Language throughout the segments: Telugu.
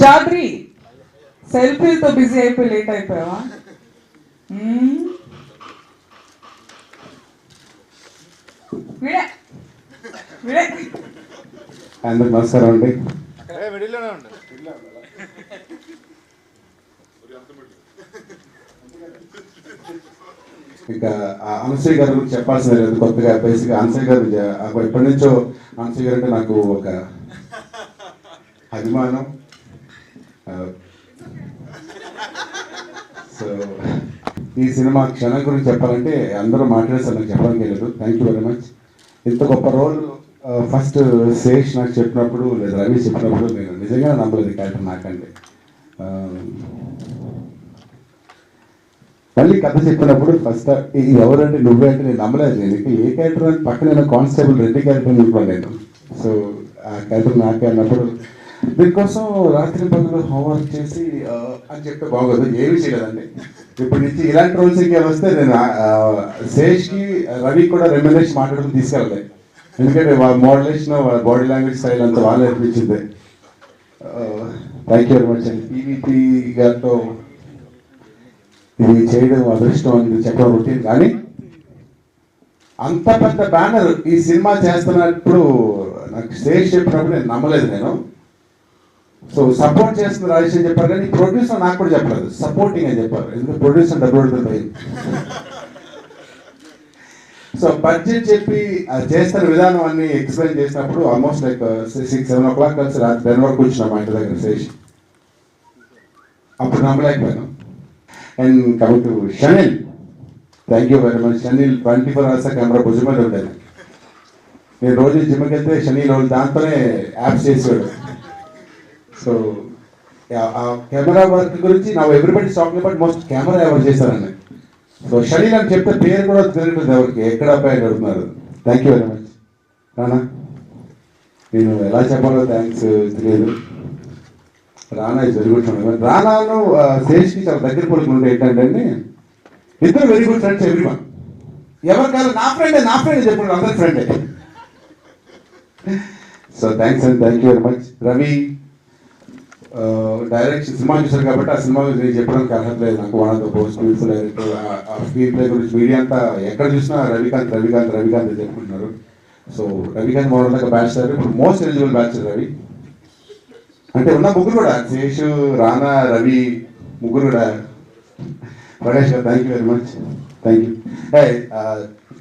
శేషాద్రి సెల్ఫీలతో బిజీ అయిపోయి లేట్ అయిపోయావా? విడే విడే. అందరికి నమస్కారం అండి. ఇంకా అనసూయ గారి గురించి చెప్పాల్సిన లేదు. కొత్తగా బేసిక్గా అనసూయ గారు ఎప్పటి నుంచో అనసూయ గారు అంటే నాకు ఒక అభిమానం. సో ఈ సినిమా క్షణం గురించి చెప్పాలంటే అందరూ మాట్లాడేసారు, నాకు చెప్పడానికి లేదు. Thank you very much. ఇంత గొప్ప రోల్ ఫస్ట్ శేష్ నాకు చెప్పినప్పుడు లేదా రవి చెప్పినప్పుడు నేను నిజంగా నమ్మలేదు క్యారెక్టర్ నాకండి. మళ్ళీ కథ చెప్పినప్పుడు ఫస్ట్ ఎవరంటే నువ్వే అంటే నేను నమ్మలేదు. నేను ఏ క్యారెక్టర్ అంటే పక్కన కానిస్టేబుల్ రెడ్డి క్యారెక్టర్ అనుకున్నాను నేను. సో ఆ క్యారెక్టర్ నాకే అన్నప్పుడు దీనికోసం రాత్రి పనులు హోంవర్క్ చేసి అని చెప్తే బాగోదు, ఏమీ చేయలేదండి. ఇప్పటి నుంచి ఇలాంటి రోల్స్ ఇంకా వస్తే నేను శేష్కి రవి కూడా రెమ్యునరేషన్ మాట్లాడుకుని తీసుకెళ్ళాలి. ఎందుకంటే వాళ్ళ మోడలేషన్ వాళ్ళ బాడీ లాంగ్వేజ్ స్టైల్ అంతా వాళ్ళు నేర్పించింది. థ్యాంక్ యూ వెరీ మచ్ అండి. పీవీపీ గారితో ఇది చేయడం అదృష్టం అని చెప్పడం రొటీన్. కానీ అంత పెద్ద బ్యానర్ ఈ సినిమా చేస్తున్నప్పుడు నాకు శేష్ చెప్పినప్పుడు నేను నమ్మలేదు నేను. సో సపోర్ట్ చేస్తున్న రాజేష్ అని చెప్పారు, కానీ ప్రొడ్యూసర్ నాకు కూడా చెప్పలేదు, సపోర్టింగ్ అని చెప్పారు. ఎందుకంటే ప్రొడ్యూసర్ డబ్బులు పడుతుంది. సో బడ్జెట్ చెప్పి చేస్తున్న విధానం అన్ని ఎక్స్ప్లెయిన్ చేసినప్పుడు ఆల్మోస్ట్ లైక్ 6-7 o'clock కలిసి రాత్రి 10 వరకు వచ్చిన మా ఇంటి దగ్గర శేష్. అప్పుడు నమ్మలేకపోయాను. And coming to Shanil, thank you very much. Shanil 24 hours camera భుజం మీద ఉండేది. నేను రోజు జిమ్కి వెళ్తే షనిల్ రోజు దాంతోనే యాప్స్ చేసేవాడు. సో ఆ కెమెరా వర్క్ గురించి నా everybody talking about most camera ఎవరు చేశారని. సో షనిల్ అని చెప్తే పేరు కూడా తెలియదు ఎవరికి, ఎక్కడ అబ్బాయి అడుగుతున్నారు. Thank you very much Rana. నేను ఎలా చెప్పాలో థ్యాంక్స్ తెలియదు. Rana is very good friend. రానాను శేష్కి చాలా దగ్గర పోలికలు ఉంటే ఏంటంటే అండి, ఇద్దరు వెరీ గుడ్ ఫ్రెండ్స్. ఎవ్రీవన్ ఎవరి కాదు నా ఫ్రెండే చెప్పండి, అందరి ఫ్రెండే. So thanks and thank you very much. Ravi direction cinema చూశారు కాబట్టి ఆ సినిమా గురించి నేను చెప్పడానికి అర్హత లేదు నాకు. One of the most beautiful director. ఆ స్క్రీన్ ప్లే గురించి మీడియా అంతా ఎక్కడ చూసినా రవికాంత్ చెప్పుకుంటున్నారు. సో రవికాంత్ మోడల్ బ్యాచులర్, ఇప్పుడు మోస్ట్ ఎలిజిబుల్ బ్యాచులర్ రవి. అంటే ఉన్న ముగ్గురు కూడా శేషు, రానా, రవి ముగ్గురు కూడా. Prakash garu thank you very much. Thank you.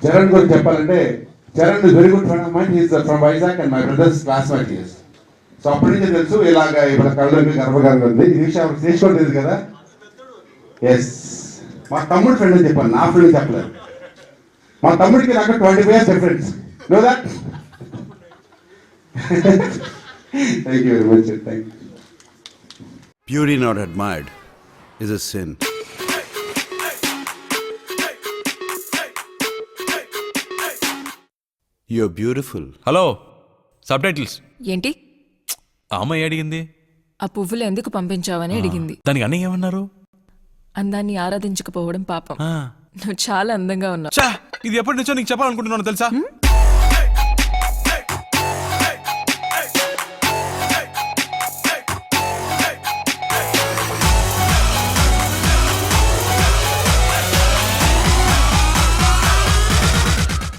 Charan గురించి చెప్పాలంటే Charan is very good friend of mind. He's from Vizag and my brother's classmate here's. So అప్పటి నుంచి తెలుసు ఇలాగా ఇప్పుడు కళ్ళకి గర్వకారంగా ఉంది. ఈ విషయం చేసుకోలేదు కదా. ఎస్, మా తమ్ముడు ఫ్రెండ్ అని చెప్పాను, నా ఫ్రెండ్ చెప్పలేదు. మా తమ్ముడికి నాకు 25 years difference. Know that. Thank you very much, sir. Thank you. Beauty not admired is a sin. You're beautiful. Hello, sub titles ఏంటి? ఆ అమ్మాయి అడిగింది ఆ పువ్వులు ఎందుకు పంపించావని అడిగింది. దానికి అన్నయ్య ఏమన్నారు? అందాన్ని ఆరాధించకపోవడం పాపం. నువ్వు చాలా అందంగా ఉన్నావు. ఇది ఎప్పటి నుంచో నీకు చెప్పాలనుకుంటున్నాను తెలుసా.